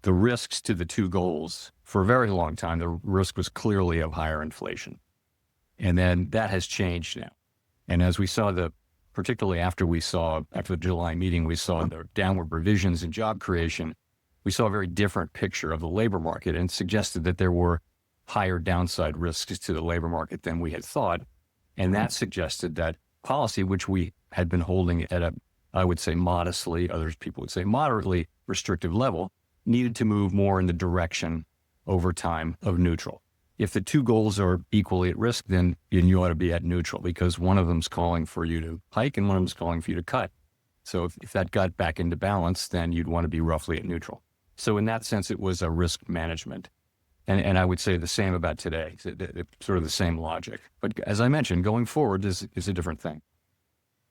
the risks to the two goals for a very long time, the risk was clearly of higher inflation. And then that has changed now. And as we saw particularly after the July meeting, we saw the downward revisions in job creation, we saw a very different picture of the labor market and suggested that there were higher downside risks to the labor market than we had thought. And that suggested that policy, which we had been holding at I would say modestly, other people would say moderately restrictive level, needed to move more in the direction over time of neutral. If the two goals are equally at risk, then you ought to be at neutral because one of them's calling for you to hike and one of them's calling for you to cut. So if that got back into balance, then you'd want to be roughly at neutral. So in that sense, it was a risk management. And I would say the same about today, sort of the same logic. But as I mentioned, going forward is a different thing.